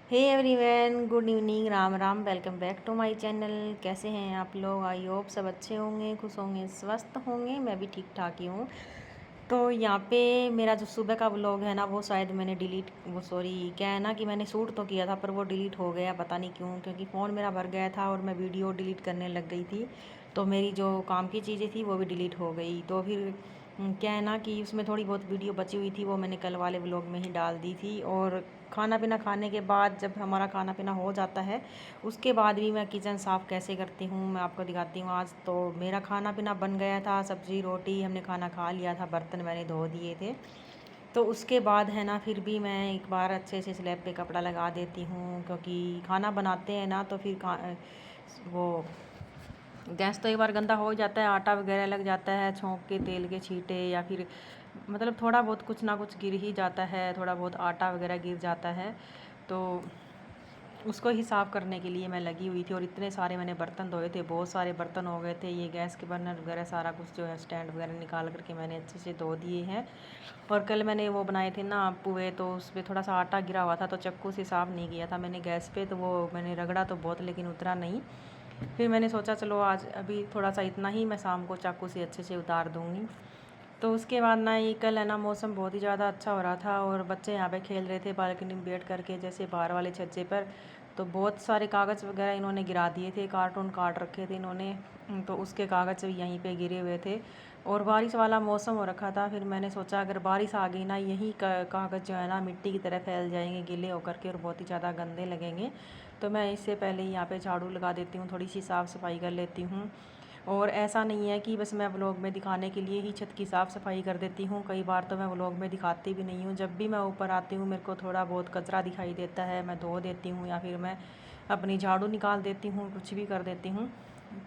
Hey everyone, good evening, Ram Ram. Welcome back to my channel. कैसे हैं आप लोग? आई होप सब अच्छे होंगे, खुश होंगे, स्वस्थ होंगे। मैं भी ठीक ठाक ही हूँ। तो यहाँ पे मेरा जो सुबह का व्लॉग है ना, वो शायद मैंने डिलीट वो सॉरी क्या है ना कि मैंने शूट तो किया था पर वो डिलीट हो गया, पता नहीं क्यों। क्योंकि फ़ोन मेरा भर गया था और मैं वीडियो डिलीट करने लग गई थी, तो मेरी जो काम की चीज़ें थी वो भी डिलीट हो गई। तो फिर क्या है ना कि उसमें थोड़ी बहुत वीडियो बची हुई थी, वो मैंने कल वाले व्लॉग में ही डाल दी थी। और खाना पीना खाने के बाद, जब हमारा खाना पीना हो जाता है, उसके बाद भी मैं किचन साफ़ कैसे करती हूँ मैं आपको दिखाती हूँ। आज तो मेरा खाना पीना बन गया था, सब्ज़ी रोटी हमने खाना खा लिया था, बर्तन मैंने धो दिए थे। तो उसके बाद है ना, फिर भी मैं एक बार अच्छे से स्लैब पे कपड़ा लगा देती हूँ, क्योंकि खाना बनाते हैं ना तो फिर वो गैस तो एक बार गंदा हो जाता है, आटा वगैरह लग जाता है, छोंक के तेल के छींटे, या फिर मतलब थोड़ा बहुत कुछ ना कुछ गिर ही जाता है, थोड़ा बहुत आटा वगैरह गिर जाता है। तो उसको ही साफ़ करने के लिए मैं लगी हुई थी। और इतने सारे मैंने बर्तन धोए थे, बहुत सारे बर्तन हो गए थे। ये गैस के बर्नर वगैरह सारा कुछ जो है स्टैंड वगैरह निकाल करके मैंने अच्छे से धो दिए हैं। और कल मैंने वो बनाए थे ना पुए, तो उस पर थोड़ा सा आटा गिरा हुआ था, तो चक्कू से साफ़ नहीं किया था मैंने गैस पे, तो वो मैंने रगड़ा तो बहुत लेकिन उतरा नहीं। फिर मैंने सोचा चलो आज अभी थोड़ा सा इतना ही मैं शाम को चाकू से अच्छे से उतार दूँगी। तो उसके बाद ना, ये कल है ना मौसम बहुत ही ज़्यादा अच्छा हो रहा था और बच्चे यहाँ पे खेल रहे थे बालकनी में बैठ करके, जैसे बाहर वाले छज्जे पर। तो बहुत सारे कागज़ वगैरह इन्होंने गिरा दिए थे, कार्टून काट रखे थे इन्होंने, तो उसके कागज़ यहीं पे गिरे हुए थे। और बारिश वाला मौसम हो रखा था। फिर मैंने सोचा अगर बारिश आ गई ना, यही कागज़ जो है ना मिट्टी की तरह फैल जाएंगे गीले होकर के, और बहुत ही ज़्यादा गंदे लगेंगे। तो मैं इससे पहले ही यहाँ पे झाड़ू लगा देती हूँ, थोड़ी सी साफ़ सफाई कर लेती हूँ। और ऐसा नहीं है कि बस मैं व्लॉग में दिखाने के लिए ही छत की साफ़ सफाई कर देती हूँ, कई बार तो मैं व्लॉग में दिखाती भी नहीं हूँ। जब भी मैं ऊपर आती हूँ, मेरे को थोड़ा बहुत कचरा दिखाई देता है, मैं धो देती हूँ, या फिर मैं अपनी झाड़ू निकाल देती हूँ, कुछ भी कर देती हूँ।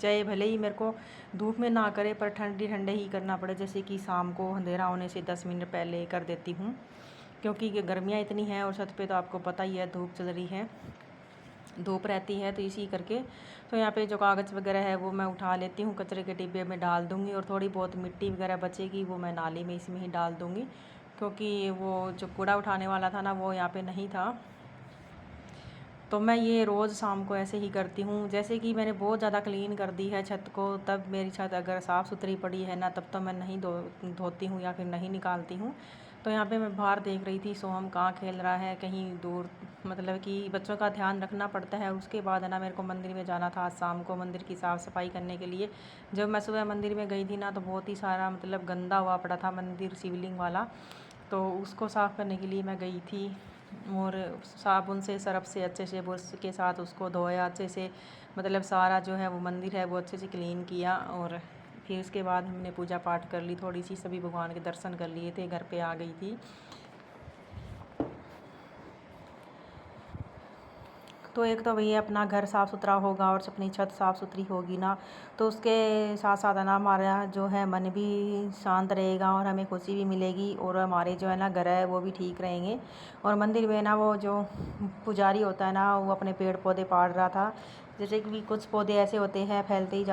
चाहे भले ही मेरे को धूप में ना करे, पर ठंडी ठंडे ही करना पड़े, जैसे कि शाम को अंधेरा होने से 10 मिनट पहले कर देती हूँ। क्योंकि गर्मियाँ इतनी हैं और छत पे तो आपको पता ही है धूप चल रही है, धूप रहती है, तो इसी करके। तो यहाँ पे जो कागज़ वगैरह है वो मैं उठा लेती हूँ, कचरे के डिब्बे में डाल दूँगी, और थोड़ी बहुत मिट्टी वगैरह बचेगी वो मैं नाली में इसमें ही डाल दूँगी। क्योंकि वो जो कूड़ा उठाने वाला था ना, वो यहाँ पे नहीं था। तो मैं ये रोज़ शाम को ऐसे ही करती हूँ। जैसे कि मैंने बहुत ज़्यादा क्लीन कर दी है छत को, तब मेरी छत अगर साफ़ सुथरी पड़ी है ना, तब तो मैं नहीं धोती हूँ या फिर नहीं निकालती हूँ। तो यहाँ पे मैं बाहर देख रही थी, सोहम कहाँ खेल रहा है कहीं दूर, मतलब कि बच्चों का ध्यान रखना पड़ता है। उसके बाद है ना, मेरे को मंदिर में जाना था आज शाम को, मंदिर की साफ़ सफाई करने के लिए। जब मैं सुबह मंदिर में गई थी ना, तो बहुत ही सारा मतलब गंदा हुआ पड़ा था मंदिर, शिवलिंग वाला। तो उसको साफ़ करने के लिए मैं गई थी, और साबुन से सरफ से अच्छे से बुरश के साथ उसको धोया अच्छे से, मतलब सारा जो है वो मंदिर है वो अच्छे से क्लीन किया। और फिर उसके बाद हमने पूजा पाठ कर ली, थोड़ी सी सभी भगवान के दर्शन कर लिए थे, घर पे आ गई थी। तो एक तो भैया अपना घर साफ़ सुथरा होगा और अपनी छत साफ़ सुथरी होगी ना, तो उसके साथ साथ है ना हमारा जो है मन भी शांत रहेगा, और हमें खुशी भी मिलेगी, और हमारे जो है ना घर है वो भी ठीक रहेंगे। और मंदिर में ना वो जो पुजारी होता है ना, वो अपने पेड़ पौधे पाड़ रहा था। जैसे कि कुछ पौधे ऐसे होते हैं फैलते ही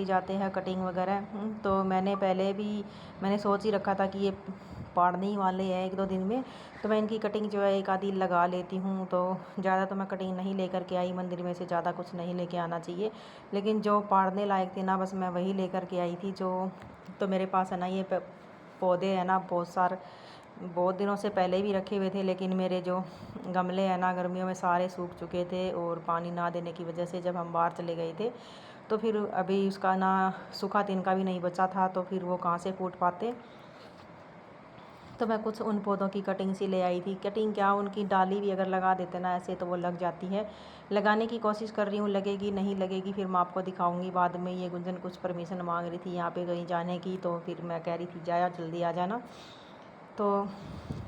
जाते हैं, कटिंग वगैरह। तो मैंने पहले भी मैंने सोच ही रखा था कि ये पाड़ने ही वाले हैं 1-2 दिन में, तो मैं इनकी कटिंग जो है एक आधी लगा लेती हूँ। तो ज़्यादा तो मैं कटिंग नहीं लेकर के आई, मंदिर में से ज़्यादा कुछ नहीं लेके आना चाहिए, लेकिन जो पाड़ने लायक थे ना, बस मैं वही लेकर के आई थी। जो तो मेरे पास है ना ये पौधे हैं ना बहुत सारे, बहुत दिनों से पहले भी रखे हुए थे, लेकिन मेरे जो गमले हैं ना गर्मियों में सारे सूख चुके थे, और पानी ना देने की वजह से जब हम बाहर चले गए थे, तो फिर अभी उसका ना सूखा तिनका भी नहीं बचा था, तो फिर वो कहाँ से फूट पाते। तो मैं कुछ उन पौधों की कटिंग सी ले आई थी। कटिंग क्या, उनकी डाली भी अगर लगा देते ना ऐसे, तो वो लग जाती है। लगाने की कोशिश कर रही हूँ, लगेगी नहीं लगेगी फिर मैं आपको दिखाऊंगी बाद में। ये गुंजन कुछ परमिशन मांग रही थी यहाँ पे कहीं जाने की, तो फिर मैं कह रही थी जाया जल्दी आ जाना। तो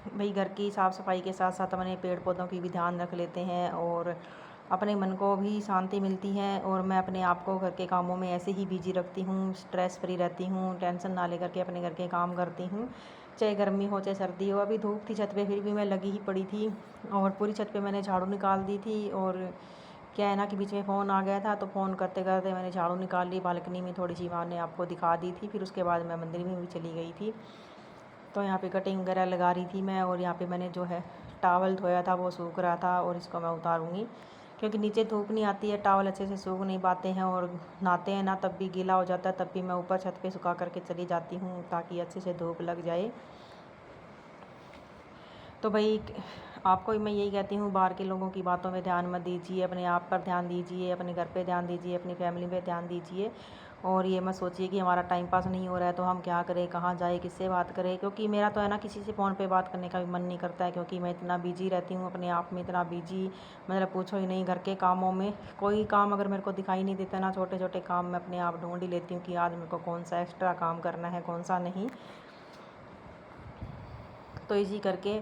भाई घर की साफ़ सफाई के साथ साथ अपने पेड़ पौधों की भी ध्यान रख लेते हैं, और अपने मन को भी शांति मिलती है। और मैं अपने आप को घर के कामों में ऐसे ही बिजी रखती हूँ, स्ट्रेस फ्री रहती हूँ, टेंशन ना लेकर के अपने घर के काम करती हूँ, चाहे गर्मी हो चाहे सर्दी हो। अभी धूप थी छत पे, फिर भी मैं लगी ही पड़ी थी, और पूरी छत पे मैंने झाड़ू निकाल दी थी। और क्या है ना कि बीच में फ़ोन आ गया था, तो फ़ोन करते करते मैंने झाड़ू निकाल ली, बालकनी में थोड़ी सी मैंने आपको दिखा दी थी। फिर उसके बाद मैं मंदिर में भी चली गई थी। तो यहाँ पे कटिंग वगैरह लगा रही थी मैं, और यहाँ पे मैंने जो है टॉवल धोया था वो सूख रहा था और इसको मैं उतारूँगी, क्योंकि नीचे धूप नहीं आती है, टॉवल अच्छे से सूख नहीं पाते हैं और नहाते हैं ना तब भी गीला हो जाता है, तब भी मैं ऊपर छत पे सुखा करके चली जाती हूँ ताकि अच्छे से धूप लग जाए। तो भाई आपको मैं यही कहती हूँ, बाहर के लोगों की बातों में ध्यान मत दीजिए, अपने आप पर ध्यान दीजिए, अपने घर पे ध्यान दीजिए, अपनी फैमिली पे ध्यान दीजिए। और ये मत सोचिए कि हमारा टाइम पास नहीं हो रहा है तो हम क्या करें, कहाँ जाए, किससे बात करें, क्योंकि मेरा तो है ना किसी से फ़ोन पे बात करने का भी मन नहीं करता है, क्योंकि मैं इतना बिजी रहती हूँ अपने आप में, इतना बिजी मतलब पूछो ही नहीं। घर के कामों में कोई काम अगर मेरे को दिखाई नहीं देता ना, छोटे छोटे काम मैं अपने आप ढूंढ ही लेती हूँ कि आज मेरे को कौन सा एक्स्ट्रा काम करना है, कौन सा नहीं। तो इसी करके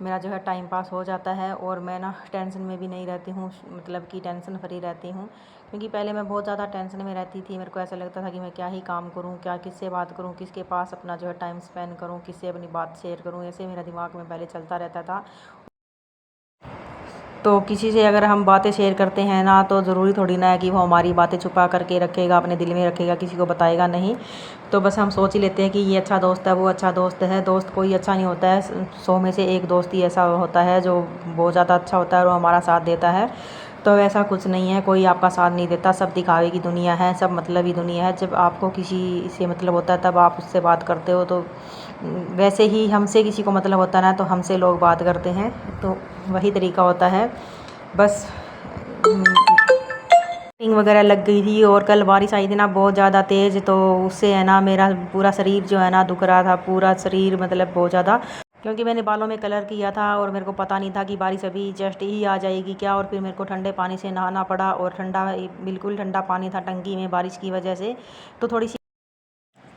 मेरा जो है टाइम पास हो जाता है और मैं ना टेंशन में भी नहीं रहती हूँ, मतलब कि टेंशन फ्री रहती हूँ। क्योंकि पहले मैं बहुत ज़्यादा टेंशन में रहती थी, मेरे को ऐसा लगता था कि मैं क्या ही काम करूँ, क्या किससे बात करूँ, किसके पास अपना जो है टाइम स्पेंड करूँ, किससे अपनी बात शेयर करूँ, ऐसे मेरा दिमाग में पहले चलता रहता था। तो किसी से अगर हम बातें शेयर करते हैं ना तो ज़रूरी थोड़ी ना है कि वो हमारी बातें छुपा करके रखेगा, अपने दिल में रखेगा, किसी को बताएगा नहीं। तो बस हम सोच ही लेते हैं कि ये अच्छा दोस्त है, वो अच्छा दोस्त है। दोस्त कोई अच्छा नहीं होता है, 100 में से एक दोस्त ही ऐसा होता है जो बहुत ज़्यादा अच्छा होता है और वो हमारा साथ देता है। तो ऐसा कुछ नहीं है, कोई आपका साथ नहीं देता, सब दिखावे की दुनिया है, सब मतलबी दुनिया है। जब आपको किसी से मतलब होता है तब आप उससे बात करते हो, तो वैसे ही हमसे किसी को मतलब होता है ना तो हमसे लोग बात करते हैं, तो वही तरीका होता है। बस मीटिंग वगैरह लग गई थी और कल बारिश आई थी ना बहुत ज़्यादा तेज़, तो उससे है ना मेरा पूरा शरीर जो है ना दुख रहा था, पूरा शरीर मतलब बहुत ज़्यादा, क्योंकि मैंने बालों में कलर किया था और मेरे को पता नहीं था कि बारिश अभी जस्ट ही आ जाएगी क्या। और फिर मेरे को ठंडे पानी से नहाना पड़ा और ठंडा, बिल्कुल ठंडा पानी था टंकी में बारिश की वजह से, तो थोड़ी सी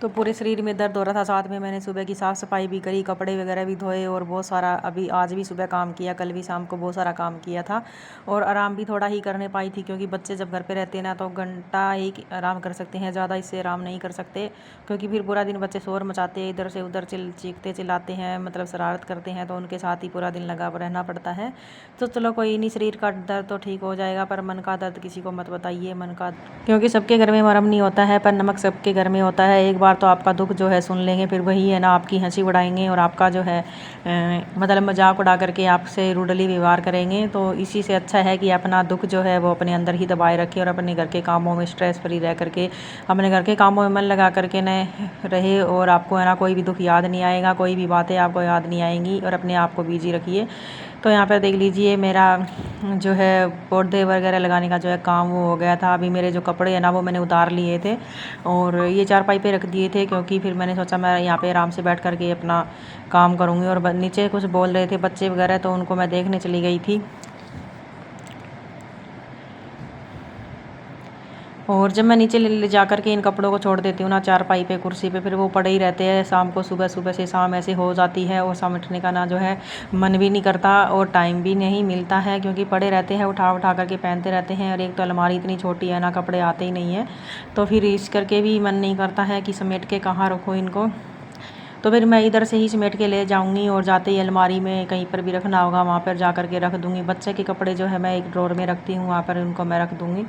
तो पूरे शरीर में दर्द हो रहा था। साथ में मैंने सुबह की साफ़ सफाई भी करी, कपड़े वगैरह भी धोए और बहुत सारा अभी आज भी सुबह काम किया, कल भी शाम को बहुत सारा काम किया था। और आराम भी थोड़ा ही करने पाई थी, क्योंकि बच्चे जब घर पे रहते हैं ना तो घंटा ही आराम कर सकते हैं, ज़्यादा इससे आराम नहीं कर सकते, क्योंकि फिर पूरा दिन बच्चे शोर मचाते हैं, इधर से उधर चीखते चिल्लाते हैं, मतलब शरारत करते हैं, तो उनके साथ ही पूरा दिन लगा रहना पड़ता है। तो चलो कोई नहीं, शरीर का दर्द तो ठीक हो जाएगा, पर मन का दर्द किसी को मत बताइए, मन का, क्योंकि सबके घर में मरहम नहीं होता है पर नमक सबके घर में होता है। एक बार तो आपका दुख जो है सुन लेंगे, फिर वही है ना आपकी हंसी उड़ाएंगे और आपका जो है मतलब मजाक उड़ा करके आपसे रूडली व्यवहार करेंगे। तो इसी से अच्छा है कि अपना दुख जो है वो अपने अंदर ही दबाए रखे और अपने घर के कामों में स्ट्रेस फ्री रह करके अपने घर के कामों में मन लगा करके न रहे, और आपको है ना कोई भी दुख याद नहीं आएगा, कोई भी बातें आपको याद नहीं आएंगी, और अपने आप को बिजी रखिए। तो यहाँ पर देख लीजिए मेरा जो है पौधे वगैरह लगाने का जो है काम वो हो गया था। अभी मेरे जो कपड़े हैं ना वो मैंने उतार लिए थे और ये चारपाई पे रख दिए थे, क्योंकि फिर मैंने सोचा मैं यहाँ पे आराम से बैठ करके अपना काम करूँगी। और नीचे कुछ बोल रहे थे बच्चे वगैरह, तो उनको मैं देखने चली गई थी। और जब मैं नीचे ले जा कर के इन कपड़ों को छोड़ देती हूँ ना चारपाई पे, कुर्सी पे, फिर वो पड़े ही रहते हैं शाम को, सुबह सुबह से शाम ऐसे हो जाती है और समेटने का ना जो है मन भी नहीं करता और टाइम भी नहीं मिलता है, क्योंकि पड़े रहते हैं, उठा उठा करके पहनते रहते हैं। और एक तो अलमारी इतनी छोटी है ना, कपड़े आते ही नहीं है, तो फिर इस करके भी मन नहीं करता है कि समेट के कहाँ रखो इनको। तो फिर मैं इधर से ही समेट के ले जाऊंगी और जाते ही अलमारी में कहीं पर भी रखना होगा वहाँ पर जा कर के रख दूँगी। बच्चे के कपड़े जो है मैं एक ड्रॉर में रखती हूँ, वहाँ पर उनको मैं रख दूँगी।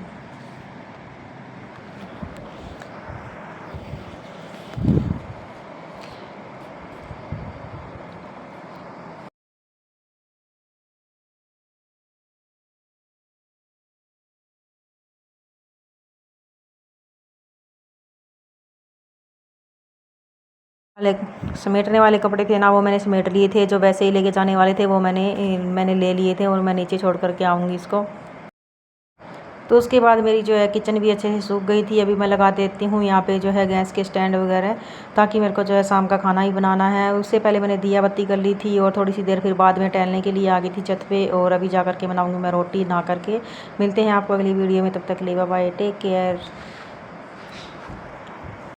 वाले समेटने वाले कपड़े थे ना वो मैंने समेट लिए थे, जो वैसे ही लेके जाने वाले थे वो मैंने ले लिए थे और मैं नीचे छोड़ करके आऊँगी इसको। तो उसके बाद मेरी जो है किचन भी अच्छे से सूख गई थी। अभी मैं लगा देती हूँ यहाँ पे जो है गैस के स्टैंड वगैरह, ताकि मेरे को जो है शाम का खाना ही बनाना है। उससे पहले मैंने दिया बत्ती कर ली थी और थोड़ी सी देर फिर बाद में टहलने के लिए आ गई थी छत पे, और अभी जा करके बनाऊँगी मैं रोटी। ना करके मिलते हैं आपको अगली वीडियो में, तब तक के लिए बाय बाय, टेक केयर।